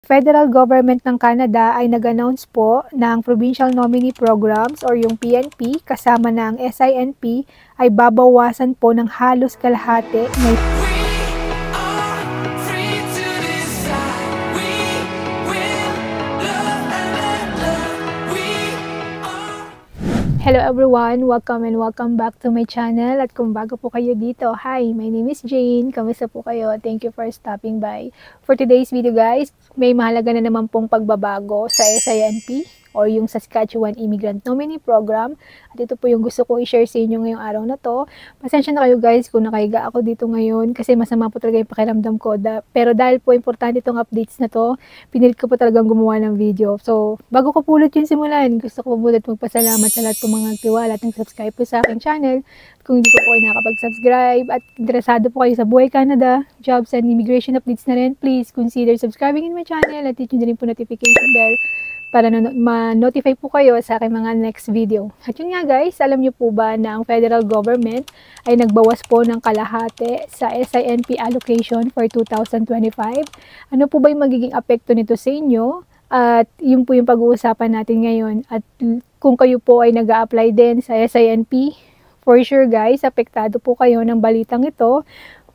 Federal Government ng Canada ay nag-announce po ng Provincial Nominee Programs or yung PNP kasama ng SINP ay babawasan po ng halos kalahati ngayong Hello everyone! Welcome and welcome back to my channel. At kung bago po kayo dito, hi! My name is Jane. Kamusta po kayo? Thank you for stopping by. For today's video guys, may mahalaga na naman pong pagbabago sa SINP or yung Saskatchewan Immigrant Nominee Program. At ito po yung gusto ko i-share sa inyo ngayong araw na to. Pasensya na kayo guys kung nakahiga ako dito ngayon kasi masama po talaga yung pakiramdam ko. Pero dahil po importante itong updates na to, pinilit ko po talagang gumawa ng video. So, bago ko pulot yung simulan, gusto ko po ulit magpasalamat sa lahat po mga nagtiwala at nag-subscribe po sa aking channel. Kung hindi po po kayo nakapag-subscribe at interesado po kayo sa buhay Canada, jobs and immigration updates na rin, please consider subscribing in my channel at hit nyo na rin po notification bell para ma-notify po kayo sa aking mga next video. At yun nga guys, alam nyo po ba na ang federal government ay nagbawas po ng kalahati sa SINP allocation for 2025? Ano po ba yung magiging apekto nito sa inyo? At yun po yung pag-uusapan natin ngayon. At kung kayo po ay nag-a-apply din sa SINP, for sure guys, apektado po kayo ng balitang ito.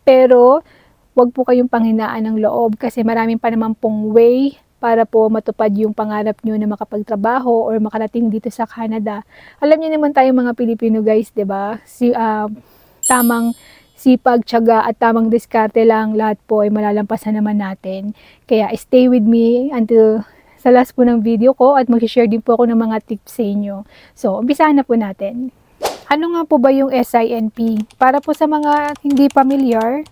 Pero wag po kayong panghinaan ng loob kasi maraming pa naman pong way para po matupad yung pangarap nyo na makapagtrabaho or makarating dito sa Canada. Alam niyo naman tayo mga Pilipino guys, 'di ba? Tamang sipag, tiyaga at tamang diskarte lang, lahat po ay malalampasan naman natin. Kaya stay with me until sa last po ng video ko at mag-share din po ako ng mga tips sa inyo. So, umpisahan na po natin. Ano nga po ba yung SINP? Para po sa mga hindi familiar,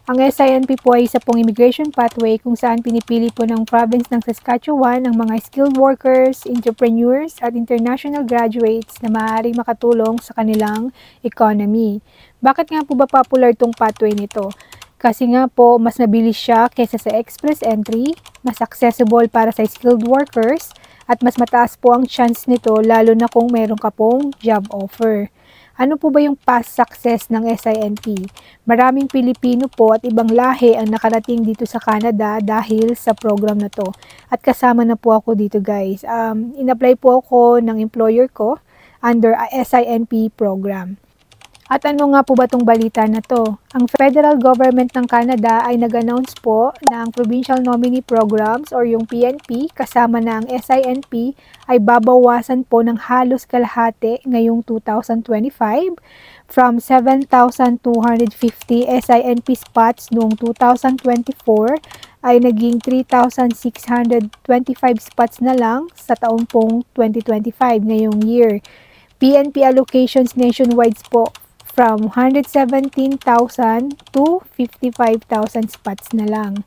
ang SINP po ay isa pong immigration pathway kung saan pinipili po ng province ng Saskatchewan ang mga skilled workers, entrepreneurs at international graduates na maaaring makatulong sa kanilang economy. Bakit nga po ba popular tong pathway nito? Kasi nga po mas mabilis siya kaysa sa express entry, mas accessible para sa skilled workers at mas mataas po ang chance nito lalo na kung meron ka pong job offer. Ano po ba yung past success ng SINP? Maraming Pilipino po at ibang lahi ang nakarating dito sa Canada dahil sa program na to. At kasama na po ako dito guys. In-apply po ako ng employer ko under a SINP program. At ano nga po ba itong balita na to? Ang federal government ng Canada ay nag-announce po na ang Provincial Nominee Programs or yung PNP kasama ng SINP ay babawasan po ng halos kalahati ngayong 2025 from 7,250 SINP spots noong 2024 ay naging 3,625 spots na lang sa taong pong 2025 ngayong year. PNP allocations nationwide po from 117,000 to 55,000 spots na lang.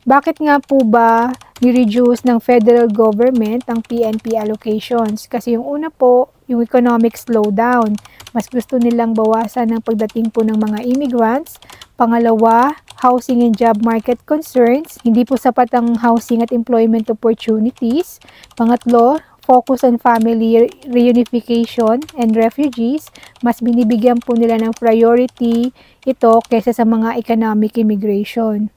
Bakit nga po ba ni-reduce ng federal government ang PNP allocations? Kasi yung una po, yung economic slowdown. Mas gusto nilang bawasan ng pagdating po ng mga immigrants. Pangalawa, housing and job market concerns. Hindi po sapat ang housing at employment opportunities. Pangatlo, focus on family reunification and refugees, mas binibigyan po nila ng priority ito kaysa sa mga economic immigration.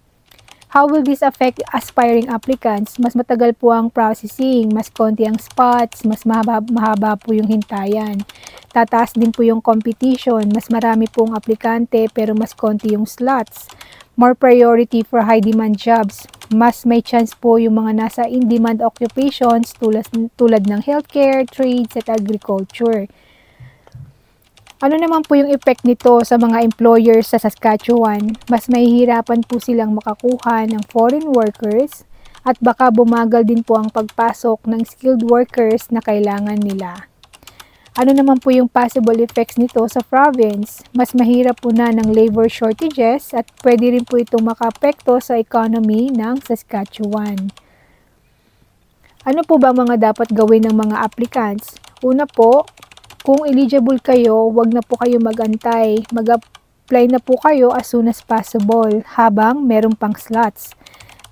How will this affect aspiring applicants? Mas matagal po ang processing, mas konti ang spots, mas mahaba po yung hintayan. Tataas din po yung competition, mas marami pong aplikante pero mas konti yung slots. More priority for high demand jobs. Mas may chance po yung mga nasa in-demand occupations tulad ng healthcare, trades at agriculture. Ano naman po yung effect nito sa mga employers sa Saskatchewan? Mas mahihirapan po silang makakuha ng foreign workers at baka bumagal din po ang pagpasok ng skilled workers na kailangan nila. Ano naman po yung possible effects nito sa province? Mas mahirap po na ng labor shortages at pwede rin po itong makaapekto sa economy ng Saskatchewan. Ano po ba mga dapat gawin ng mga applicants? Una po, kung eligible kayo, wag na po kayo mag-antay. Mag-apply na po kayo as soon as possible habang meron pang slots.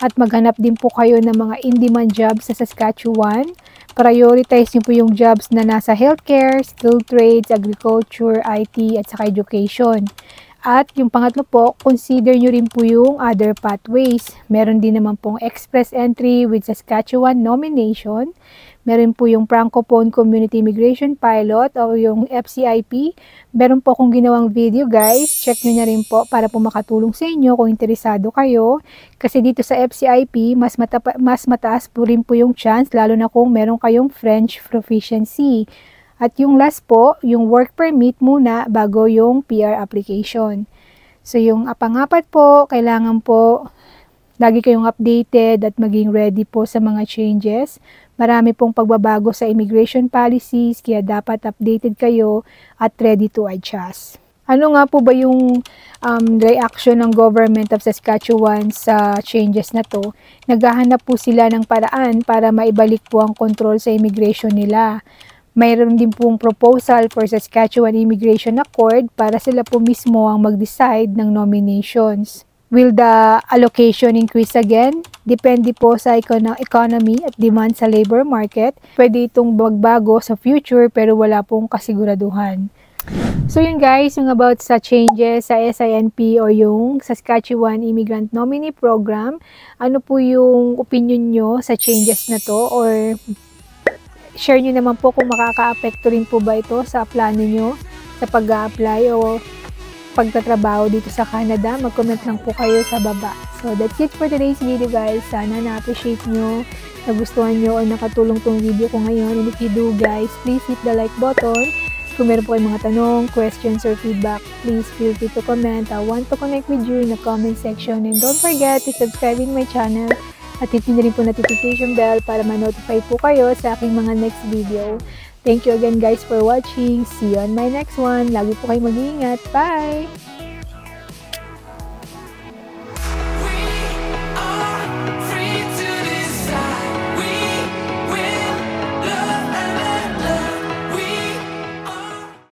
At maghanap din po kayo ng mga in-demand jobs sa Saskatchewan. Prioritize niyo po yung jobs na nasa healthcare, skilled trades, agriculture, IT, at saka education. At yung pangatlo po, consider nyo rin po yung other pathways. Meron din naman pong express entry with Saskatchewan nomination. Meron po yung Francophone Community Immigration Pilot o yung FCIP. Meron po akong ginawang video guys. Check nyo na rin po para po makatulong sa inyo kung interesado kayo. Kasi dito sa FCIP, mas mataas po rin po yung chance lalo na kung meron kayong French proficiency. At yung last po, yung work permit muna bago yung PR application. So yung pang-apat po, kailangan po lagi kayong updated at maging ready po sa mga changes. Marami pong pagbabago sa immigration policies, kaya dapat updated kayo at ready to adjust. Ano nga po ba yung reaction ng government of Saskatchewan sa changes na to? Naghahanap po sila ng paraan para maibalik po ang control sa immigration nila. Mayroon din pong proposal for Saskatchewan Immigration Accord para sila po mismo ang mag-decide ng nominations. Will the allocation increase again? Depende po sa economy at demand sa labor market. Pwede itong magbago sa future pero wala pong kasiguraduhan. So yun guys, yung about sa changes sa SINP o yung Saskatchewan Immigrant Nominee Program. Ano po yung opinion nyo sa changes na to, or share nyo naman po kung makaka-apekto rin po ba ito sa plano nyo sa pag-a-apply o pagtatrabaho dito sa Canada. Mag-comment lang po kayo sa baba. So that's it for today's video guys. Sana na-appreciate nyo, nagustuhan nyo, o nakatulong tong video ko ngayon. And if you do guys, please hit the like button. Kung meron po kayong mga tanong, questions, or feedback, please feel free to comment. I want to connect with you in the comment section. And don't forget to subscribe in my channel. At hit nyo rin po notification bell para ma-notify po kayo sa aking mga next video. Thank you again guys for watching. See you on my next one. Lagi po kayo mag-iingat. Bye!